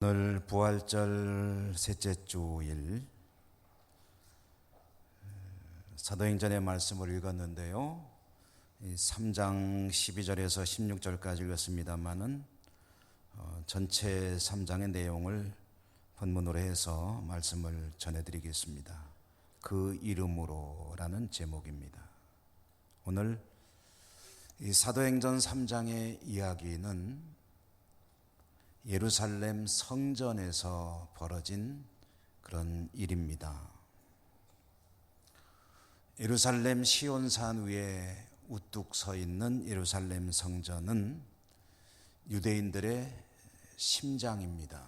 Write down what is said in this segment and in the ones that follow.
오늘 부활절 셋째 주일 사도행전의 말씀을 읽었는데요. 3장 12절에서 16절까지 읽었습니다마는 전체 3장의 내용을 본문으로 해서 말씀을 전해드리겠습니다. 그 이름으로라는 제목입니다. 오늘 이 사도행전 3장의 이야기는 예루살렘 성전에서 벌어진 그런 일입니다. 예루살렘 시온산 위에 우뚝 서 있는 예루살렘 성전은 유대인들의 심장입니다.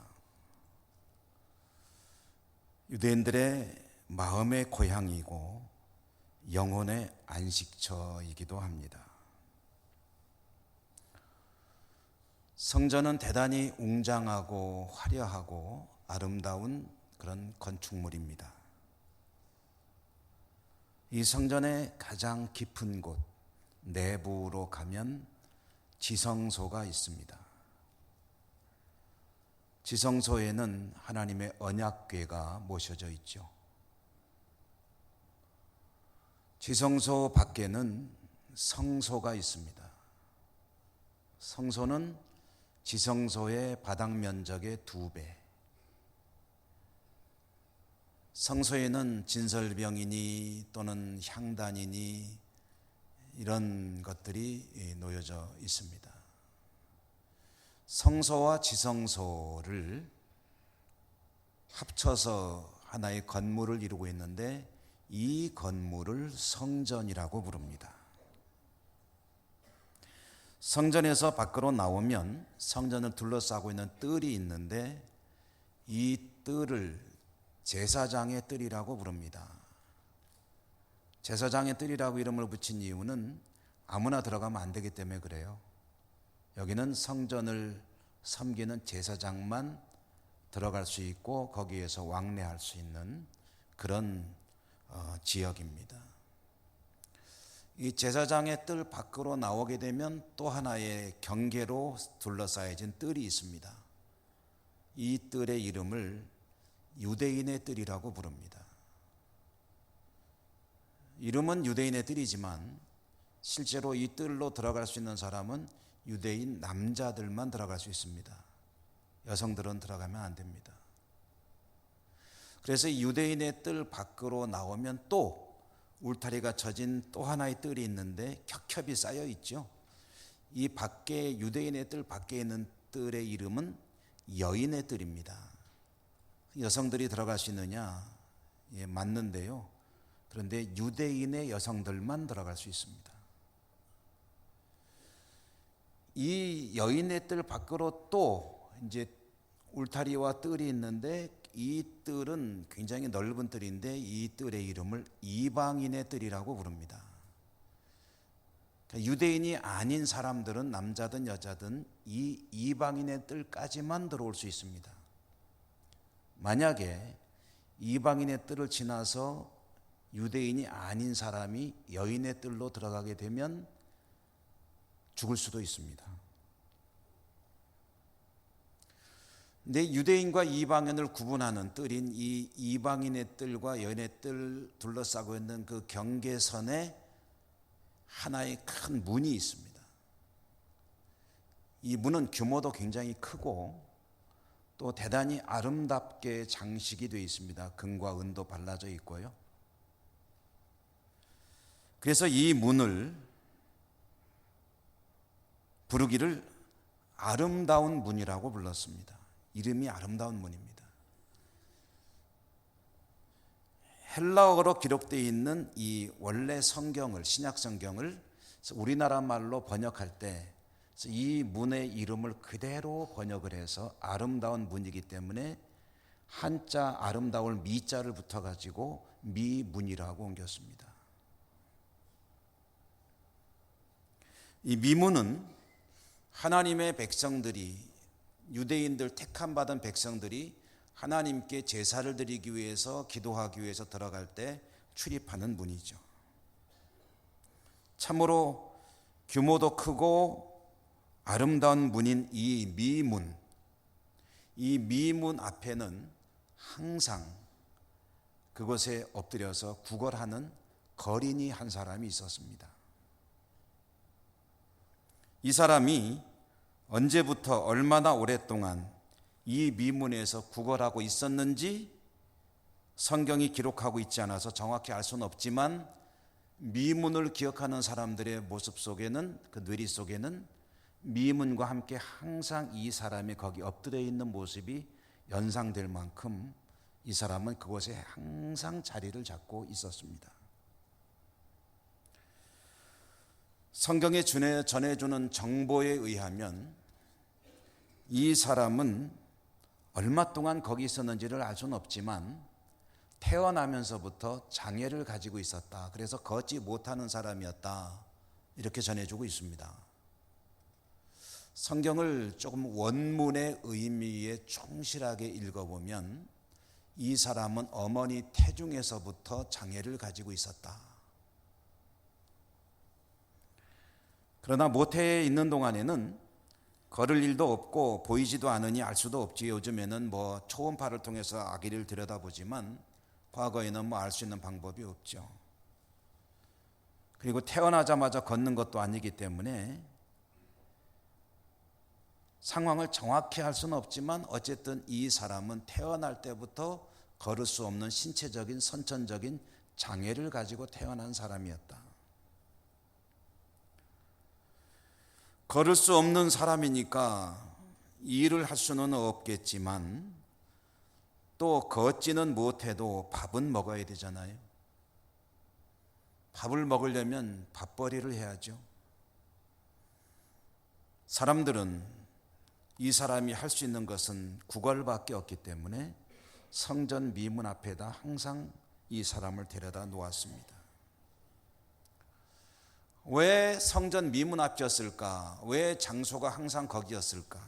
유대인들의 마음의 고향이고 영혼의 안식처이기도 합니다. 성전은 대단히 웅장하고 화려하고 아름다운 그런 건축물입니다. 이 성전의 가장 깊은 곳 내부로 가면 지성소가 있습니다. 지성소에는 하나님의 언약궤가 모셔져 있죠. 지성소 밖에는 성소가 있습니다. 성소는 지성소의 바닥 면적의 2배. 성소에는 진설병이니 또는 향단이니 이런 것들이 놓여져 있습니다. 성소와 지성소를 합쳐서 하나의 건물을 이루고 있는데 이 건물을 성전이라고 부릅니다. 성전에서 밖으로 나오면 성전을 둘러싸고 있는 뜰이 있는데 이 뜰을 제사장의 뜰이라고 부릅니다. 제사장의 뜰이라고 이름을 붙인 이유는 아무나 들어가면 안 되기 때문에 그래요. 여기는 성전을 섬기는 제사장만 들어갈 수 있고 거기에서 왕래할 수 있는 그런 지역입니다. 이 제사장의 뜰 밖으로 나오게 되면 또 하나의 경계로 둘러싸여진 뜰이 있습니다. 이 뜰의 이름을 유대인의 뜰이라고 부릅니다. 이름은 유대인의 뜰이지만 실제로 이 뜰로 들어갈 수 있는 사람은 유대인 남자들만 들어갈 수 있습니다. 여성들은 들어가면 안 됩니다. 그래서 유대인의 뜰 밖으로 나오면 또 울타리가 쳐진 또 하나의 뜰이 있는데 겹겹이 쌓여 있죠. 이 밖에 유대인의 뜰 밖에 있는 뜰의 이름은 여인의 뜰입니다. 여성들이 들어갈 수 있느냐? 예, 맞는데요. 그런데 유대인의 여성들만 들어갈 수 있습니다. 이 여인의 뜰 밖으로 또 이제 울타리와 뜰이 있는데 이 뜰은 굉장히 넓은 뜰인데 이 뜰의 이름을 이방인의 뜰이라고 부릅니다. 그러니까 유대인이 아닌 사람들은 남자든 여자든 이 이방인의 뜰까지만 들어올 수 있습니다. 만약에 이방인의 뜰을 지나서 유대인이 아닌 사람이 여인의 뜰로 들어가게 되면 죽을 수도 있습니다. 근데 유대인과 이방인을 구분하는 뜰인 이 이방인의 뜰과 여인의 뜰 둘러싸고 있는 그 경계선에 하나의 큰 문이 있습니다. 이 문은 규모도 굉장히 크고 또 대단히 아름답게 장식이 되어 있습니다. 금과 은도 발라져 있고요. 그래서 이 문을 부르기를 아름다운 문이라고 불렀습니다. 이름이 아름다운 문입니다. 헬라어로 기록되어 있는 이 원래 성경을, 신약 성경을 우리나라 말로 번역할 때 이 문의 이름을 그대로 번역을 해서 아름다운 문이기 때문에 한자 아름다울 미자를 붙여가지고 미문이라고 옮겼습니다. 이 미문은 하나님의 백성들이, 유대인들 택함 받은 백성들이 하나님께 제사를 드리기 위해서 기도하기 위해서 들어갈 때 출입하는 문이죠. 참으로 규모도 크고 아름다운 문인 이 미문, 이 미문 앞에는 항상 그곳에 엎드려서 구걸하는 거린이 한 사람이 있었습니다. 이 사람이 언제부터 얼마나 오랫동안 이 미문에서 구걸하고 있었는지 성경이 기록하고 있지 않아서 정확히 알 수는 없지만, 미문을 기억하는 사람들의 모습 속에는, 그 뇌리 속에는 미문과 함께 항상 이 사람이 거기 엎드려 있는 모습이 연상될 만큼 이 사람은 그곳에 항상 자리를 잡고 있었습니다. 성경에 전해주는 정보에 의하면 이 사람은 얼마 동안 거기 있었는지를 알 수는 없지만 태어나면서부터 장애를 가지고 있었다. 그래서 걷지 못하는 사람이었다. 이렇게 전해주고 있습니다. 성경을 조금 원문의 의미에 충실하게 읽어보면 이 사람은 어머니 태중에서부터 장애를 가지고 있었다. 그러나 모태에 있는 동안에는 걸을 일도 없고 보이지도 않으니 알 수도 없지. 요즘에는 초음파를 통해서 아기를 들여다보지만 과거에는 알 수 있는 방법이 없죠. 그리고 태어나자마자 걷는 것도 아니기 때문에 상황을 정확히 할 수는 없지만 어쨌든 이 사람은 태어날 때부터 걸을 수 없는 신체적인 선천적인 장애를 가지고 태어난 사람이었다. 걸을 수 없는 사람이니까 일을 할 수는 없겠지만 또 걷지는 못해도 밥은 먹어야 되잖아요. 밥을 먹으려면 밥벌이를 해야죠. 사람들은 이 사람이 할 수 있는 것은 구걸밖에 없기 때문에 성전 미문 앞에다 항상 이 사람을 데려다 놓았습니다. 왜 성전 미문 앞이었을까? 왜 장소가 항상 거기였을까?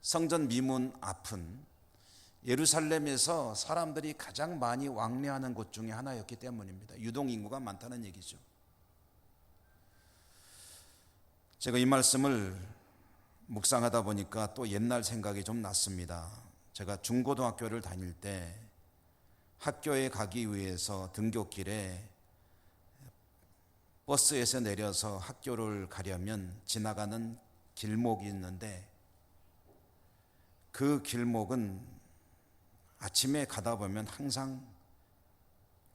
성전 미문 앞은 예루살렘에서 사람들이 가장 많이 왕래하는 곳 중에 하나였기 때문입니다. 유동인구가 많다는 얘기죠. 제가 이 말씀을 묵상하다 보니까 또 옛날 생각이 좀 났습니다. 제가 중고등학교를 다닐 때 학교에 가기 위해서 등굣길에 버스에서 내려서 학교를 가려면 지나가는 길목이 있는데 그 길목은 아침에 가다 보면 항상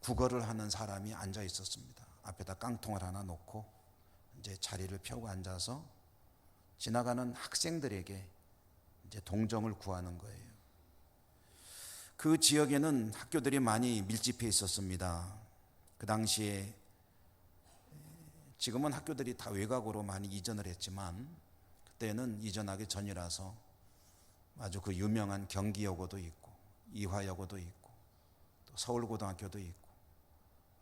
구걸을 하는 사람이 앉아 있었습니다. 앞에다 깡통을 하나 놓고 이제 자리를 펴고 앉아서 지나가는 학생들에게 이제 동정을 구하는 거예요. 그 지역에는 학교들이 많이 밀집해 있었습니다. 그 당시에 지금은 학교들이 다 외곽으로 많이 이전을 했지만 그때는 이전하기 전이라서 아주 그 유명한 경기여고도 있고 이화여고도 있고 또 서울고등학교도 있고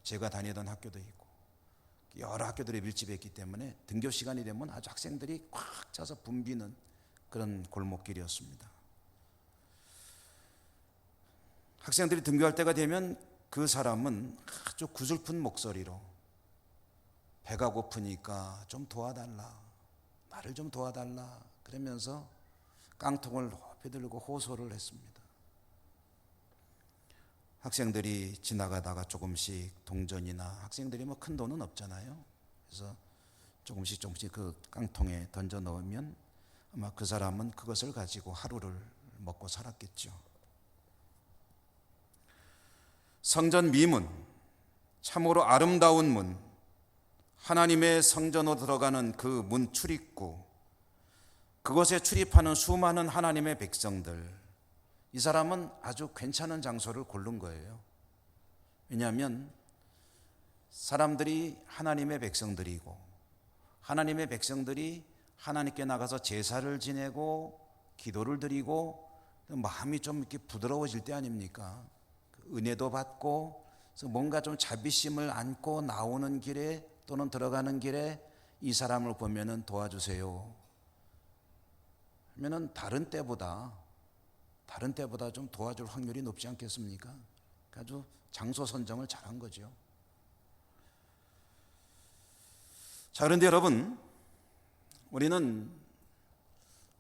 제가 다니던 학교도 있고 여러 학교들이 밀집했기 때문에 등교 시간이 되면 아주 학생들이 꽉 차서 붐비는 그런 골목길이었습니다. 학생들이 등교할 때가 되면 그 사람은 아주 구슬픈 목소리로 배가 고프니까 좀 도와달라, 나를 좀 도와달라 그러면서 깡통을 높이 들고 호소를 했습니다. 학생들이 지나가다가 조금씩 동전이나 학생들이 큰 돈은 없잖아요. 그래서 조금씩 그 깡통에 던져 넣으면 아마 그 사람은 그것을 가지고 하루를 먹고 살았겠죠. 성전 미문, 참으로 아름다운 문, 하나님의 성전으로 들어가는 그 문 출입구, 그곳에 출입하는 수많은 하나님의 백성들, 이 사람은 아주 괜찮은 장소를 고른 거예요. 왜냐하면 사람들이 하나님의 백성들이고 하나님의 백성들이 하나님께 나가서 제사를 지내고 기도를 드리고 마음이 좀 이렇게 부드러워질 때 아닙니까? 은혜도 받고 뭔가 좀 자비심을 안고 나오는 길에 또는 들어가는 길에 이 사람을 보면은 도와주세요 하면은 다른 때보다 좀 도와줄 확률이 높지 않겠습니까? 아주 장소 선정을 잘한 거죠. 자, 그런데 여러분, 우리는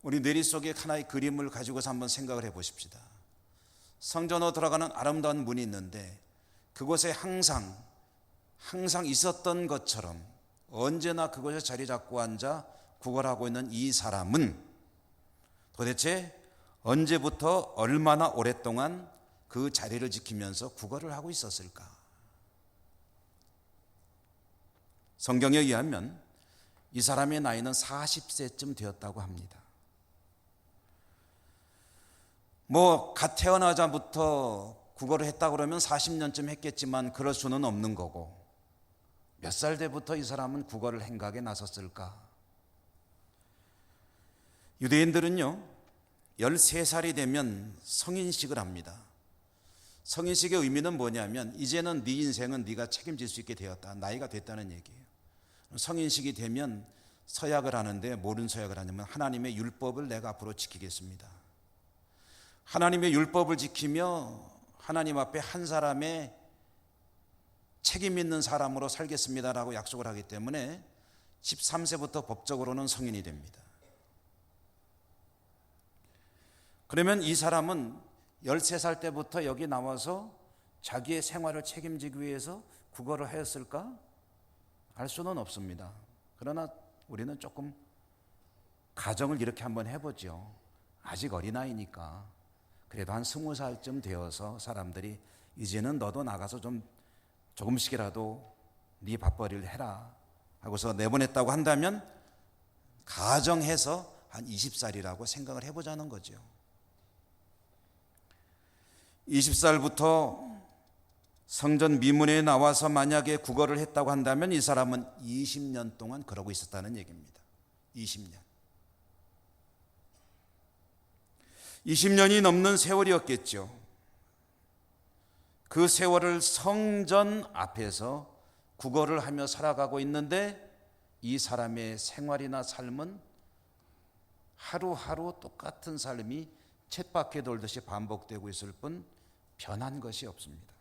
우리 뇌리 속에 하나의 그림을 가지고서 한번 생각을 해 보십시다. 성전으로 들어가는 아름다운 문이 있는데 그곳에 항상 있었던 것처럼 언제나 그곳에 자리 잡고 앉아 구걸하고 있는 이 사람은 도대체 언제부터 얼마나 오랫동안 그 자리를 지키면서 구걸을 하고 있었을까? 성경에 의하면 이 사람의 나이는 40세쯤 되었다고 합니다. 갓 태어나자부터 구걸을 했다 그러면 40년쯤 했겠지만 그럴 수는 없는 거고, 몇 살 때부터 이 사람은 구걸을 행각에 나섰을까? 유대인들은요 13살이 되면 성인식을 합니다. 성인식의 의미는 뭐냐면 이제는 네 인생은 네가 책임질 수 있게 되었다, 나이가 됐다는 얘기예요. 성인식이 되면 서약을 하는데 뭐는 서약을 하냐면 하나님의 율법을 내가 앞으로 지키겠습니다. 하나님의 율법을 지키며 하나님 앞에 한 사람의 책임 있는 사람으로 살겠습니다라고 약속을 하기 때문에 13세부터 법적으로는 성인이 됩니다. 그러면 이 사람은 13살 때부터 여기 나와서 자기의 생활을 책임지기 위해서 구걸을 하였을까? 알 수는 없습니다. 그러나 우리는 조금 가정을 이렇게 한번 해보죠. 아직 어린아이니까 그래도 한 20살쯤 되어서 사람들이 이제는 너도 나가서 좀 조금씩이라도 네 밥벌이를 해라 하고서 내보냈다고 한다면 가정해서 한 20살이라고 생각을 해보자는 거죠. 20살부터 성전 미문에 나와서 만약에 구걸을 했다고 한다면 이 사람은 20년 동안 그러고 있었다는 얘기입니다. 20년이 넘는 세월이었겠죠. 그 세월을 성전 앞에서 구걸을 하며 살아가고 있는데 이 사람의 생활이나 삶은 하루하루 똑같은 삶이 쳇바퀴 돌듯이 반복되고 있을 뿐 변한 것이 없습니다.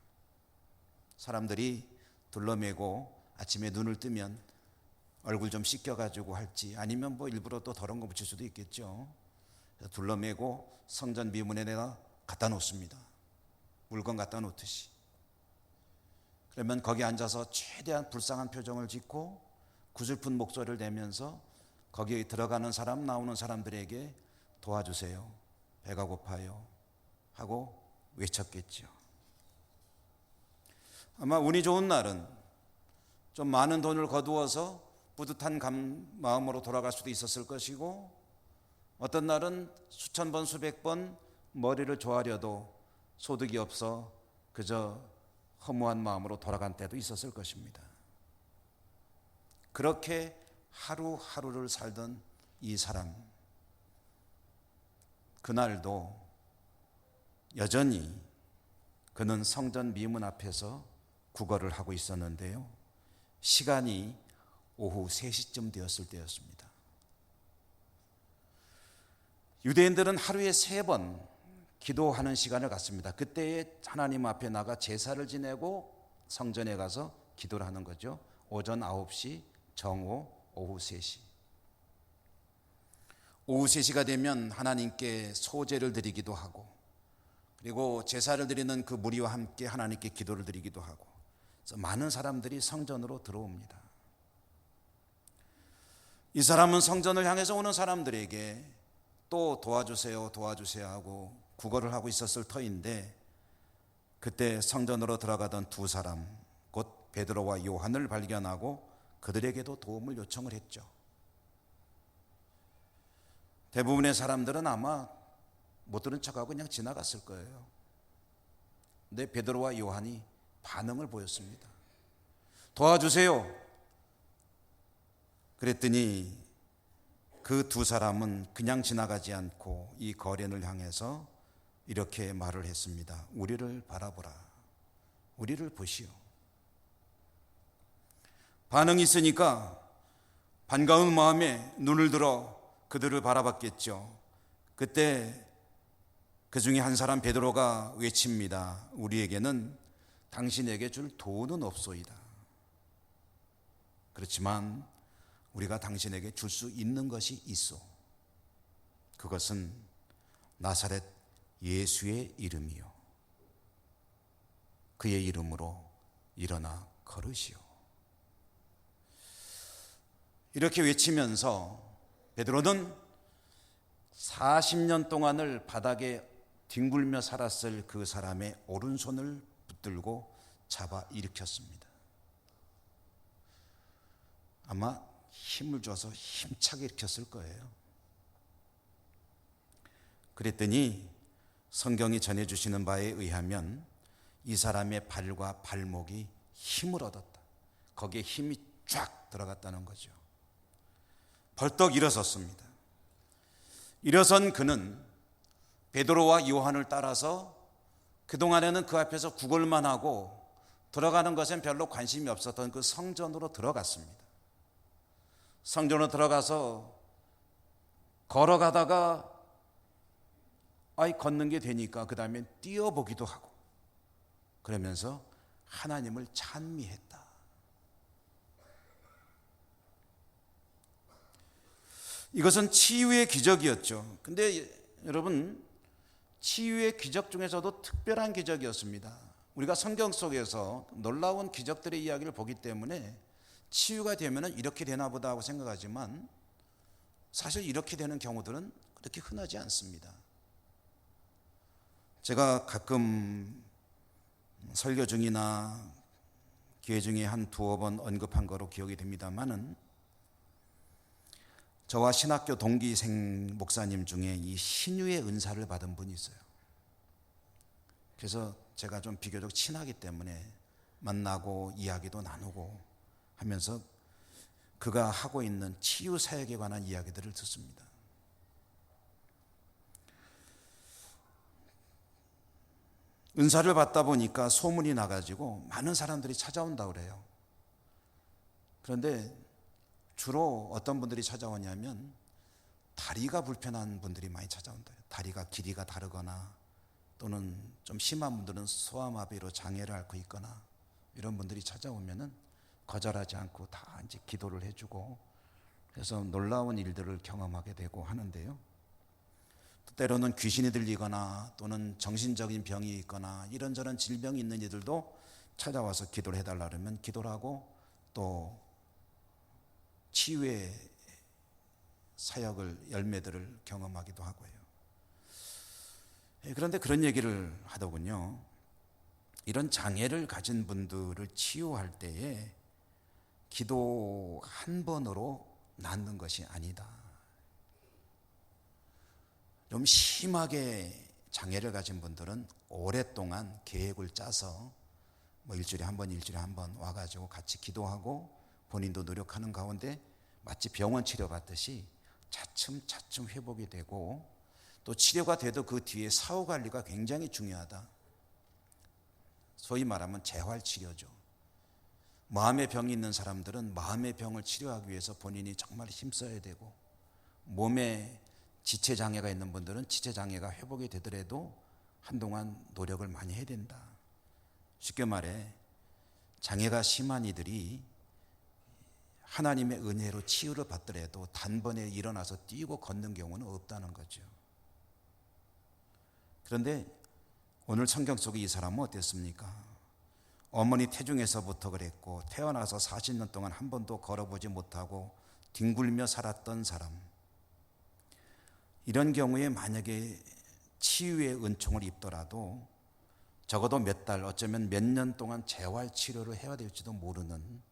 사람들이 둘러매고 아침에 눈을 뜨면 얼굴 좀 씻겨가지고 할지 아니면 일부러 또 더러운 거 붙일 수도 있겠죠. 둘러매고 성전 미문에 내가 갖다 놓습니다. 물건 갖다 놓듯이. 그러면 거기 앉아서 최대한 불쌍한 표정을 짓고 구슬픈 목소리를 내면서 거기에 들어가는 사람 나오는 사람들에게 도와주세요, 배가 고파요 하고 외쳤겠죠. 아마 운이 좋은 날은 좀 많은 돈을 거두어서 뿌듯한 마음으로 돌아갈 수도 있었을 것이고, 어떤 날은 수천 번 수백 번 머리를 조아려도 소득이 없어 그저 허무한 마음으로 돌아간 때도 있었을 것입니다. 그렇게 하루하루를 살던 이 사람, 그날도 여전히 그는 성전 미문 앞에서 구걸을 하고 있었는데요, 시간이 오후 3시쯤 되었을 때였습니다. 유대인들은 하루에 3번 기도하는 시간을 갖습니다. 그때에 하나님 앞에 나가 제사를 지내고 성전에 가서 기도를 하는 거죠. 오전 9시, 정오, 오후 3시. 오후 3시가 되면 하나님께 소제를 드리기도 하고, 그리고 제사를 드리는 그 무리와 함께 하나님께 기도를 드리기도 하고, 그래서 많은 사람들이 성전으로 들어옵니다. 이 사람은 성전을 향해서 오는 사람들에게 또 도와주세요 하고 구걸을 하고 있었을 터인데, 그때 성전으로 들어가던 두 사람, 곧 베드로와 요한을 발견하고 그들에게도 도움을 요청을 했죠. 대부분의 사람들은 아마 못 들은 척하고 그냥 지나갔을 거예요. 근데 베드로와 요한이 반응을 보였습니다. 도와주세요. 그랬더니 그 두 사람은 그냥 지나가지 않고 이 거린을 향해서 이렇게 말을 했습니다. 우리를 바라보라. 우리를 보시오. 반응이 있으니까 반가운 마음에 눈을 들어 그들을 바라봤겠죠. 그때 그 중에 한 사람 베드로가 외칩니다. 우리에게는 당신에게 줄 돈은 없소이다. 그렇지만 우리가 당신에게 줄 수 있는 것이 있어. 그것은 나사렛 예수의 이름이요 그의 이름으로 일어나 걸으시오. 이렇게 외치면서 베드로는 40년 동안을 바닥에 뒹굴며 살았을 그 사람의 오른손을 붙들고 잡아 일으켰습니다. 아마 힘을 줘서 힘차게 일으켰을 거예요. 그랬더니 성경이 전해주시는 바에 의하면 이 사람의 발과 발목이 힘을 얻었다. 거기에 힘이 쫙 들어갔다는 거죠. 벌떡 일어섰습니다. 일어선 그는 베드로와 요한을 따라서 그동안에는 그 앞에서 구걸만 하고 들어가는 것엔 별로 관심이 없었던 그 성전으로 들어갔습니다. 성전으로 들어가서 걸어가다가 걷는 게 되니까 그 다음에 뛰어보기도 하고 그러면서 하나님을 찬미했다. 이것은 치유의 기적이었죠. 근데 여러분, 치유의 기적 중에서도 특별한 기적이었습니다. 우리가 성경 속에서 놀라운 기적들의 이야기를 보기 때문에 치유가 되면 이렇게 되나 보다 하고 생각하지만 사실 이렇게 되는 경우들은 그렇게 흔하지 않습니다. 제가 가끔 설교 중이나 기회 중에 한 두어 번 언급한 거로 기억이 됩니다만은 저와 신학교 동기생 목사님 중에 이 신유의 은사를 받은 분이 있어요. 그래서 제가 좀 비교적 친하기 때문에 만나고 이야기도 나누고 하면서 그가 하고 있는 치유 사역에 관한 이야기들을 듣습니다. 은사를 받다 보니까 소문이 나가지고 많은 사람들이 찾아온다고 그래요. 그런데 주로 어떤 분들이 찾아오냐면 다리가 불편한 분들이 많이 찾아온다. 다리가 길이가 다르거나 또는 좀 심한 분들은 소아마비로 장애를 앓고 있거나 이런 분들이 찾아오면은 거절하지 않고 다 이제 기도를 해주고 그래서 놀라운 일들을 경험하게 되고 하는데요. 때로는 귀신이 들리거나 또는 정신적인 병이 있거나 이런저런 질병이 있는 이들도 찾아와서 기도를 해달라 그러면 기도를 하고 또 치유의 사역을 열매들을 경험하기도 하고요. 그런데 그런 얘기를 하더군요. 이런 장애를 가진 분들을 치유할 때에 기도 한 번으로 낫는 것이 아니다. 좀 심하게 장애를 가진 분들은 오랫동안 계획을 짜서 일주일에 한 번 와가지고 같이 기도하고 본인도 노력하는 가운데 마치 병원 치료 받듯이 차츰차츰 회복이 되고 또 치료가 돼도 그 뒤에 사후 관리가 굉장히 중요하다. 소위 말하면 재활치료죠. 마음의 병이 있는 사람들은 마음의 병을 치료하기 위해서 본인이 정말 힘써야 되고 몸에 지체장애가 있는 분들은 지체장애가 회복이 되더라도 한동안 노력을 많이 해야 된다. 쉽게 말해 장애가 심한 이들이 하나님의 은혜로 치유를 받더라도 단번에 일어나서 뛰고 걷는 경우는 없다는 거죠. 그런데 오늘 성경 속에 이 사람은 어땠습니까? 어머니 태중에서부터 그랬고 태어나서 40년 동안 한 번도 걸어보지 못하고 뒹굴며 살았던 사람. 이런 경우에 만약에 치유의 은총을 입더라도 적어도 몇 달, 어쩌면 몇 년 동안 재활치료를 해야 될지도 모르는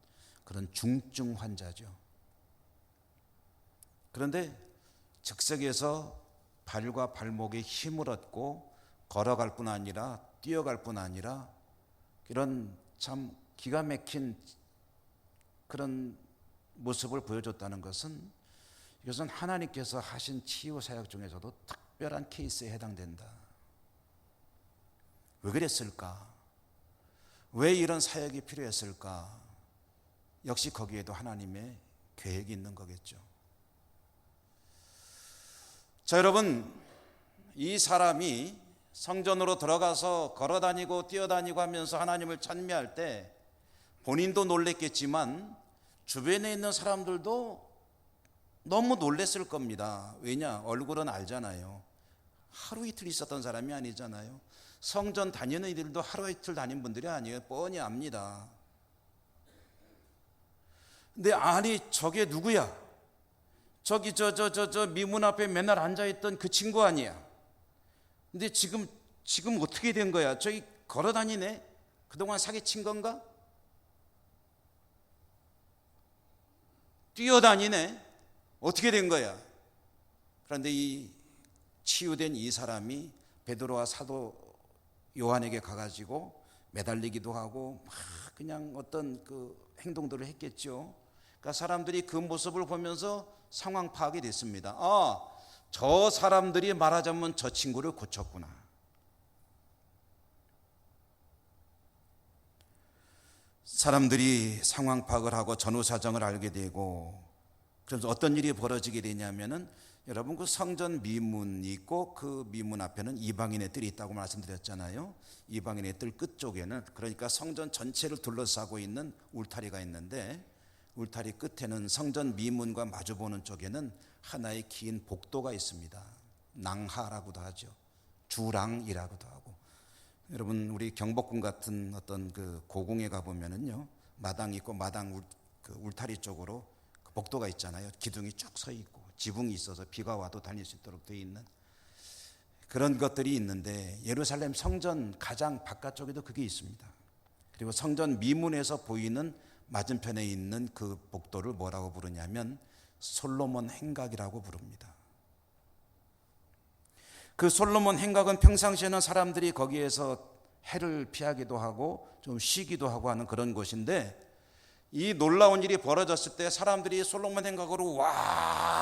그런 중증 환자죠. 그런데 즉석에서 발과 발목에 힘을 얻고 걸어갈 뿐 아니라 뛰어갈 뿐 아니라 이런 참 기가 막힌 그런 모습을 보여줬다는 것은 이것은 하나님께서 하신 치유 사역 중에서도 특별한 케이스에 해당된다. 왜 그랬을까? 왜 이런 사역이 필요했을까? 역시 거기에도 하나님의 계획이 있는 거겠죠. 자, 여러분, 이 사람이 성전으로 들어가서 걸어다니고 뛰어다니고 하면서 하나님을 찬미할 때 본인도 놀랬겠지만 주변에 있는 사람들도 너무 놀랬을 겁니다. 왜냐? 얼굴은 알잖아요. 하루 이틀 있었던 사람이 아니잖아요. 성전 다니는 이들도 하루 이틀 다닌 분들이 아니에요. 뻔히 압니다. 근데 아니 저게 누구야? 저기 저 미문 앞에 맨날 앉아있던 그 친구 아니야? 근데 지금 어떻게 된 거야? 저기 걸어 다니네? 그동안 사기친 건가? 뛰어다니네? 어떻게 된 거야? 그런데 이 치유된 이 사람이 베드로와 사도 요한에게 가가지고 매달리기도 하고 막 그냥 어떤 그 행동들을 했겠죠. 그러니까 사람들이 그 모습을 보면서 상황 파악이 됐습니다. 저 사람들이 말하자면 저 친구를 고쳤구나. 사람들이 상황 파악을 하고 전후 사정을 알게 되고, 그래서 어떤 일이 벌어지게 되냐면은, 여러분 그 성전 미문이 있고 그 미문 앞에는 이방인의 뜰이 있다고 말씀드렸잖아요. 이방인의 뜰 끝쪽에는, 그러니까 성전 전체를 둘러싸고 있는 울타리가 있는데, 울타리 끝에는 성전 미문과 마주보는 쪽에는 하나의 긴 복도가 있습니다. 낭하라고도 하죠. 주랑이라고도 하고. 여러분 우리 경복궁 같은 어떤 그 고궁에 가보면은요, 마당 있고 마당 그 울타리 쪽으로 그 복도가 있잖아요. 기둥이 쭉 서 있고 지붕이 있어서 비가 와도 다닐 수 있도록 되어 있는 그런 것들이 있는데, 예루살렘 성전 가장 바깥쪽에도 그게 있습니다. 그리고 성전 미문에서 보이는 맞은편에 있는 그 복도를 뭐라고 부르냐면 솔로몬 행각이라고 부릅니다. 그 솔로몬 행각은 평상시에는 사람들이 거기에서 해를 피하기도 하고 좀 쉬기도 하고 하는 그런 곳인데, 이 놀라운 일이 벌어졌을 때 사람들이 솔로몬 행각으로 와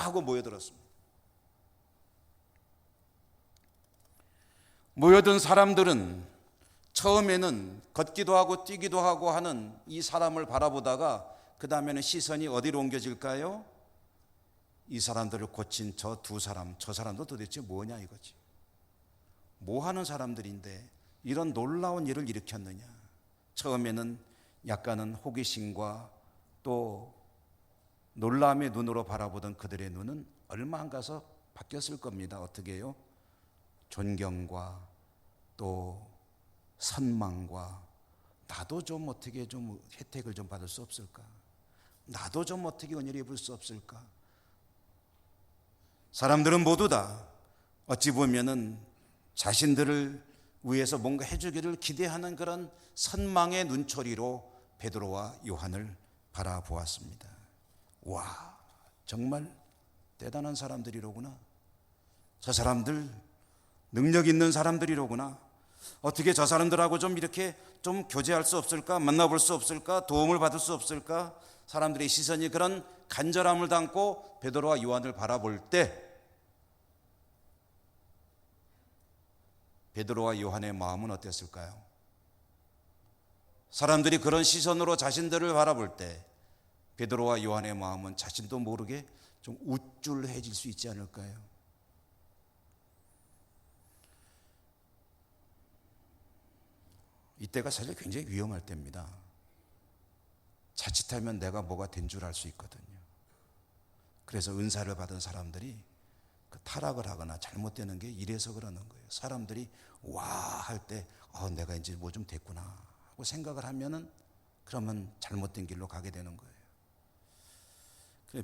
하고 모여들었습니다. 모여든 사람들은 처음에는 걷기도 하고 뛰기도 하고 하는 이 사람을 바라보다가 그 다음에는 시선이 어디로 옮겨질까요? 이 사람들을 고친 저 두 사람, 저 사람도 도대체 뭐냐 이거지. 뭐 하는 사람들인데 이런 놀라운 일을 일으켰느냐. 처음에는 약간은 호기심과 또 놀람의 눈으로 바라보던 그들의 눈은 얼마 안 가서 바뀌었을 겁니다. 어떻게 해요? 존경과 또 선망과, 나도 좀 어떻게 좀 혜택을 좀 받을 수 없을까? 나도 좀 어떻게 은혜를 입을 수 없을까? 사람들은 모두 다 어찌 보면은 자신들을 위해서 뭔가 해주기를 기대하는 그런 선망의 눈초리로 베드로와 요한을 바라보았습니다. 와, 정말 대단한 사람들이로구나. 저 사람들 능력 있는 사람들이로구나. 어떻게 저 사람들하고 좀 이렇게 좀 교제할 수 없을까? 만나볼 수 없을까? 도움을 받을 수 없을까? 사람들의 시선이 그런 간절함을 담고 베드로와 요한을 바라볼 때 베드로와 요한의 마음은 어땠을까요? 사람들이 그런 시선으로 자신들을 바라볼 때 베드로와 요한의 마음은 자신도 모르게 좀 우쭐해질 수 있지 않을까요? 이때가 사실 굉장히 위험할 때입니다. 자칫하면 내가 뭐가 된 줄 알 수 있거든요. 그래서 은사를 받은 사람들이 그 타락을 하거나 잘못되는 게 이래서 그러는 거예요. 사람들이 와 할 때 내가 이제 뭐 좀 됐구나 하고 생각을 하면은 그러면 잘못된 길로 가게 되는 거예요.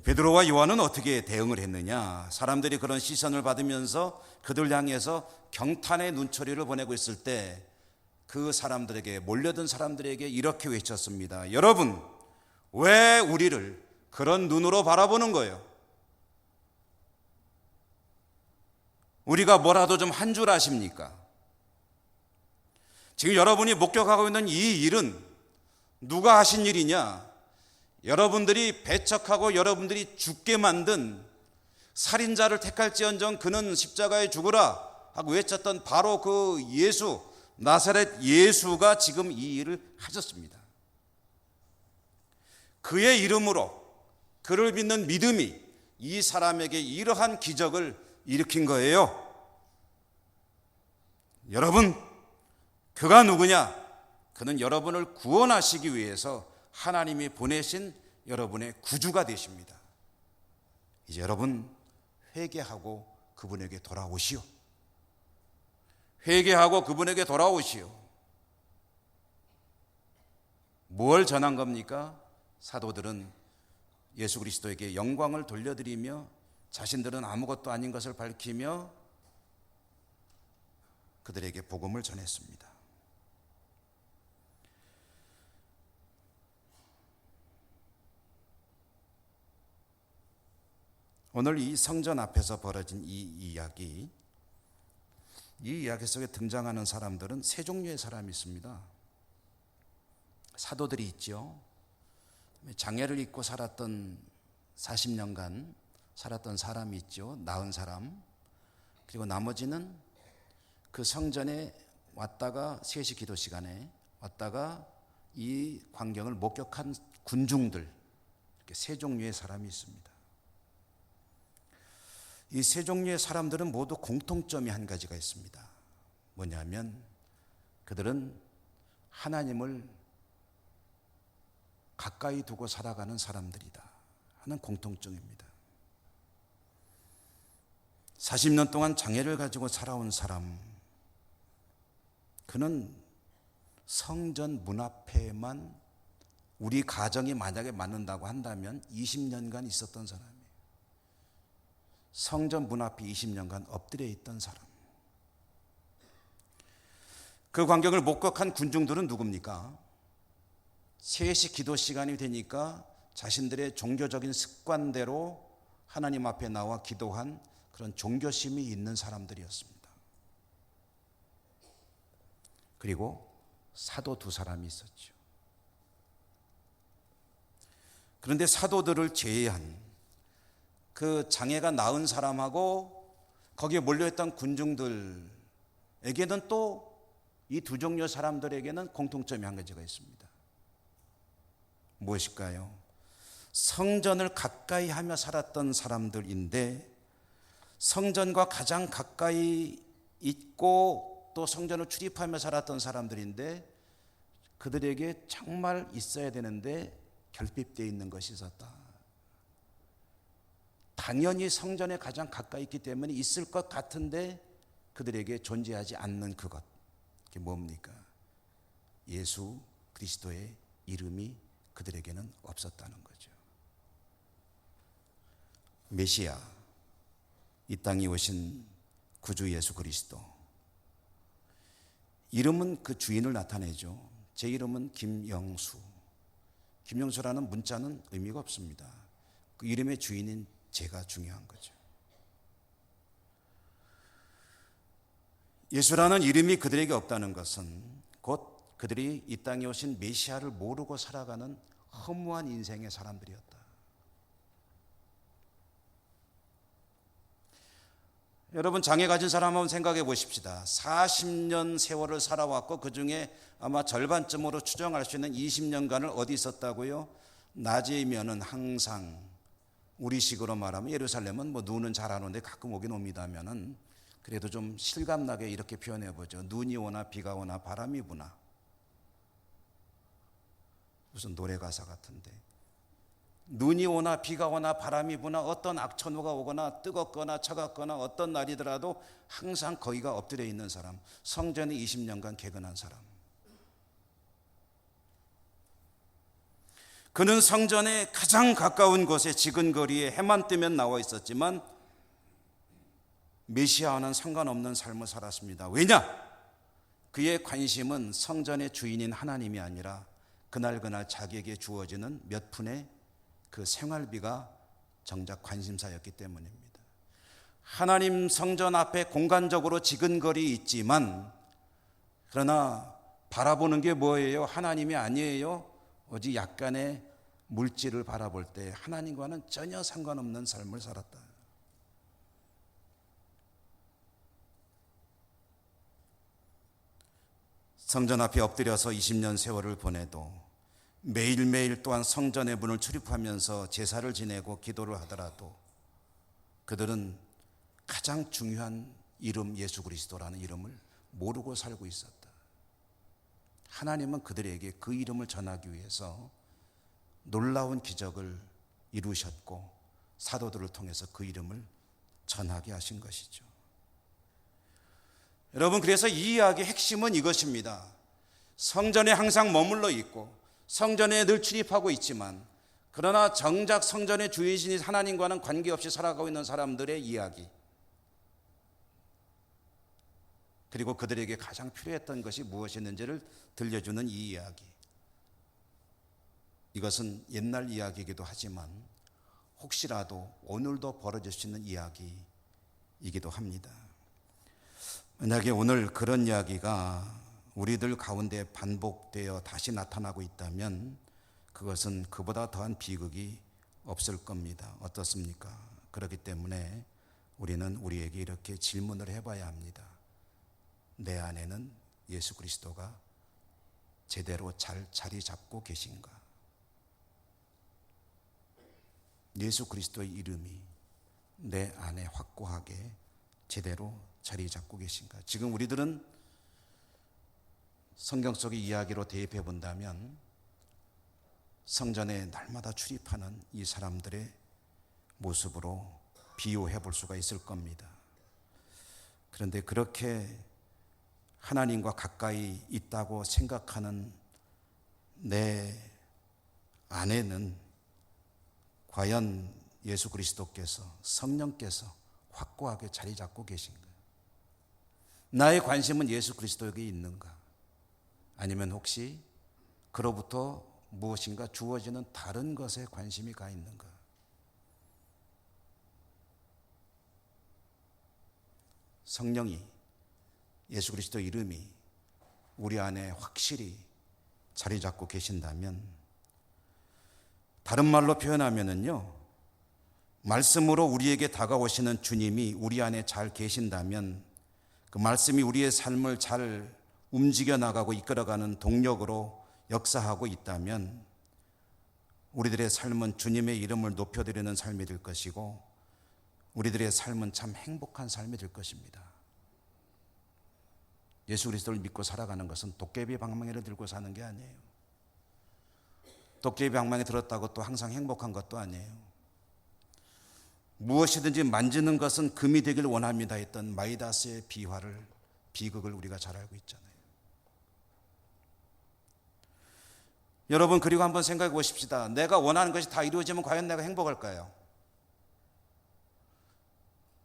베드로와 요한은 어떻게 대응을 했느냐? 사람들이 그런 시선을 받으면서 그들 향해서 경탄의 눈초리를 보내고 있을 때 그 사람들에게, 몰려든 사람들에게 이렇게 외쳤습니다. 여러분, 왜 우리를 그런 눈으로 바라보는 거예요? 우리가 뭐라도 좀 한 줄 아십니까? 지금 여러분이 목격하고 있는 이 일은 누가 하신 일이냐? 여러분들이 배척하고 여러분들이 죽게 만든 살인자를 택할지언정 그는 십자가에 죽으라 하고 외쳤던 바로 그 예수, 나사렛 예수가 지금 이 일을 하셨습니다. 그의 이름으로, 그를 믿는 믿음이 이 사람에게 이러한 기적을 일으킨 거예요. 여러분, 그가 누구냐? 그는 여러분을 구원하시기 위해서 하나님이 보내신 여러분의 구주가 되십니다. 이제 여러분 회개하고 그분에게 돌아오시오. 회개하고 그분에게 돌아오시오. 뭘 전한 겁니까? 사도들은 예수 그리스도에게 영광을 돌려드리며 자신들은 아무것도 아닌 것을 밝히며 그들에게 복음을 전했습니다. 오늘 이 성전 앞에서 벌어진 이 이야기 속에 등장하는 사람들은 세 종류의 사람이 있습니다. 사도들이 있죠. 장애를 입고 살았던 40년간 살았던 사람이 있죠. 나은 사람. 그리고 나머지는 그 성전에 왔다가 3시 기도 시간에 왔다가 이 광경을 목격한 군중들, 이렇게 세 종류의 사람이 있습니다. 이 세 종류의 사람들은 모두 공통점이 한 가지가 있습니다. 뭐냐면 그들은 하나님을 가까이 두고 살아가는 사람들이다 하는 공통점입니다. 40년 동안 장애를 가지고 살아온 사람, 그는 성전 문 앞에만 우리 가정이 만약에 맞는다고 한다면 20년간 있었던 사람이에요. 성전 문 앞에 20년간 엎드려 있던 사람. 그 광경을 목격한 군중들은 누굽니까? 3시 기도 시간이 되니까 자신들의 종교적인 습관대로 하나님 앞에 나와 기도한 그런 종교심이 있는 사람들이었습니다. 그리고 사도 2사람이 있었죠. 그런데 사도들을 제외한 그 장애가 나은 사람하고 거기에 몰려있던 군중들에게는 또 이 두 종류 사람들에게는 공통점이 한 가지가 있습니다. 무엇일까요? 성전을 가까이 하며 살았던 사람들인데 성전과 가장 가까이 있고 또 성전을 출입하며 살았던 사람들인데 그들에게 정말 있어야 되는데 결핍되어 있는 것이 있었다. 당연히 성전에 가장 가까이 있기 때문에 있을 것 같은데 그들에게 존재하지 않는 그것, 그게 뭡니까? 예수 그리스도의 이름이 그들에게는 없었다는 거죠. 메시아, 이 땅에 오신 구주 예수 그리스도, 이름은 그 주인을 나타내죠. 제 이름은 김영수. 김영수라는 문자는 의미가 없습니다. 그 이름의 주인인 제가 중요한 거죠. 예수라는 이름이 그들에게 없다는 것은 곧 그들이 이 땅에 오신 메시아를 모르고 살아가는 허무한 인생의 사람들이었다. 여러분, 장애 가진 사람 한번 생각해 보십시다. 40년 세월을 살아왔고 그 중에 아마 절반쯤으로 추정할 수 있는 20년간을 어디 있었다고요? 낮이면은 항상 우리식으로 말하면 예루살렘은 뭐 눈은 잘 안 오는데 가끔 오긴 옵니다면은 그래도 좀 실감나게 이렇게 표현해 보죠. 눈이 오나 비가 오나 바람이 부나. 무슨 노래 가사 같은데. 눈이 오나 비가 오나 바람이 부나 어떤 악천후가 오거나 뜨겁거나 차갑거나 어떤 날이더라도 항상 거기가 엎드려 있는 사람. 성전에 20년간 개근한 사람. 그는 성전에 가장 가까운 곳에 지근거리에 해만 뜨면 나와 있었지만 메시아와는 상관없는 삶을 살았습니다. 왜냐? 그의 관심은 성전의 주인인 하나님이 아니라 그날 자기에게 주어지는 몇 푼의 그 생활비가 정작 관심사였기 때문입니다. 하나님 성전 앞에 공간적으로 지근거리 있지만 그러나 바라보는 게 뭐예요? 하나님이 아니에요. 오직 약간의 물질을 바라볼 때 하나님과는 전혀 상관없는 삶을 살았다. 성전 앞에 엎드려서 20년 세월을 보내도 매일매일 또한 성전의 문을 출입하면서 제사를 지내고 기도를 하더라도 그들은 가장 중요한 이름 예수 그리스도라는 이름을 모르고 살고 있었다. 하나님은 그들에게 그 이름을 전하기 위해서 놀라운 기적을 이루셨고 사도들을 통해서 그 이름을 전하게 하신 것이죠. 여러분, 그래서 이 이야기의 핵심은 이것입니다. 성전에 항상 머물러 있고 성전에 늘 출입하고 있지만, 그러나 정작 성전의 주인이신 하나님과는 관계없이 살아가고 있는 사람들의 이야기, 그리고 그들에게 가장 필요했던 것이 무엇이었는지를 들려주는 이 이야기. 이것은 옛날 이야기이기도 하지만 혹시라도 오늘도 벌어질 수 있는 이야기이기도 합니다. 만약에 오늘 그런 이야기가 우리들 가운데 반복되어 다시 나타나고 있다면 그것은 그보다 더한 비극이 없을 겁니다. 어떻습니까? 그렇기 때문에 우리는 우리에게 이렇게 질문을 해봐야 합니다. 내 안에는 예수 그리스도가 제대로 잘 자리 잡고 계신가? 예수 그리스도의 이름이 내 안에 확고하게 제대로 자리 잡고 계신가? 지금 우리들은 성경 속의 이야기로 대입해 본다면 성전에 날마다 출입하는 이 사람들의 모습으로 비유해 볼 수가 있을 겁니다. 그런데 그렇게 하나님과 가까이 있다고 생각하는 내 안에는 과연 예수 그리스도께서, 성령께서 확고하게 자리 잡고 계신가? 나의 관심은 예수 그리스도에게 있는가? 아니면 혹시 그로부터 무엇인가 주어지는 다른 것에 관심이 가 있는가? 성령이, 예수 그리스도 이름이 우리 안에 확실히 자리 잡고 계신다면, 다른 말로 표현하면은요, 말씀으로 우리에게 다가오시는 주님이 우리 안에 잘 계신다면, 그 말씀이 우리의 삶을 잘 움직여 나가고 이끌어가는 동력으로 역사하고 있다면 우리들의 삶은 주님의 이름을 높여드리는 삶이 될 것이고, 우리들의 삶은 참 행복한 삶이 될 것입니다. 예수 그리스도를 믿고 살아가는 것은 도깨비 방망이를 들고 사는 게 아니에요. 도깨비 방망이 들었다고 또 항상 행복한 것도 아니에요. 무엇이든지 만지는 것은 금이 되길 원합니다 했던 마이다스의 비극을 우리가 잘 알고 있잖아요. 여러분, 그리고 한번 생각해 보십시다. 내가 원하는 것이 다 이루어지면 과연 내가 행복할까요?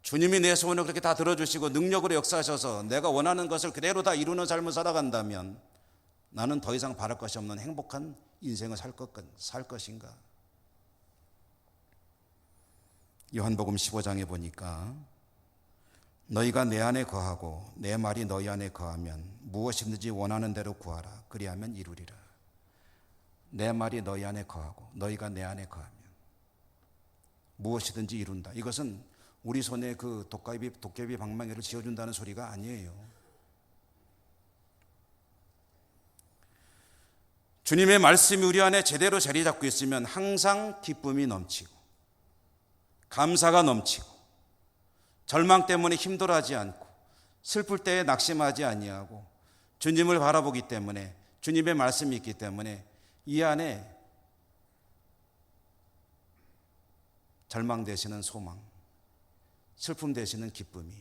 주님이 내 소원을 그렇게 다 들어주시고 능력으로 역사하셔서 내가 원하는 것을 그대로 다 이루는 삶을 살아간다면 나는 더 이상 바랄 것이 없는 행복한 인생을 살 것인가? 요한복음 15장에 보니까 너희가 내 안에 거하고 내 말이 너희 안에 거하면 무엇이든지 원하는 대로 구하라. 그리하면 이루리라. 내 말이 너희 안에 거하고 너희가 내 안에 거하면 무엇이든지 이룬다. 이것은 우리 손에 그 도깨비 방망이를 쥐어준다는 소리가 아니에요. 주님의 말씀이 우리 안에 제대로 자리 잡고 있으면 항상 기쁨이 넘치고 감사가 넘치고 절망 때문에 힘들어하지 않고 슬플 때에 낙심하지 아니하고 주님을 바라보기 때문에, 주님의 말씀이 있기 때문에 이 안에 절망 되시는 소망, 슬픔 되시는 기쁨이,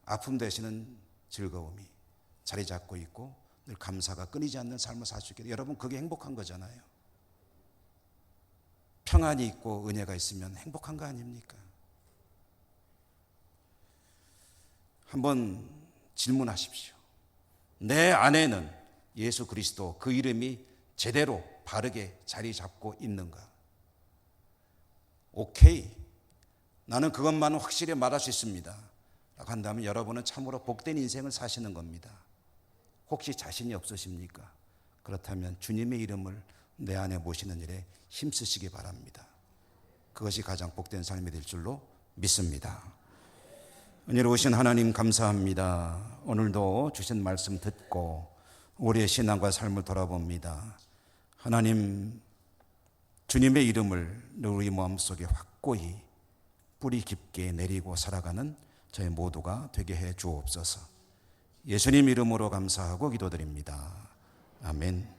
아픔 되시는 즐거움이 자리 잡고 있고 늘 감사가 끊이지 않는 삶을 살 수 있게, 여러분 그게 행복한 거잖아요. 평안이 있고 은혜가 있으면 행복한 거 아닙니까? 한번 질문하십시오. 내 안에는 예수 그리스도 그 이름이 제대로 바르게 자리 잡고 있는가? 오케이, 나는 그것만은 확실히 말할 수 있습니다 라고 한다면 여러분은 참으로 복된 인생을 사시는 겁니다. 혹시 자신이 없으십니까? 그렇다면 주님의 이름을 내 안에 모시는 일에 힘쓰시기 바랍니다. 그것이 가장 복된 삶이 될 줄로 믿습니다. 은혜로우신 하나님 감사합니다. 오늘도 주신 말씀 듣고 우리의 신앙과 삶을 돌아봅니다. 하나님, 주님의 이름을 우리 마음속에 확고히 뿌리 깊게 내리고 살아가는 저희 모두가 되게 해 주옵소서. 예수님 이름으로 감사하고 기도드립니다. 아멘.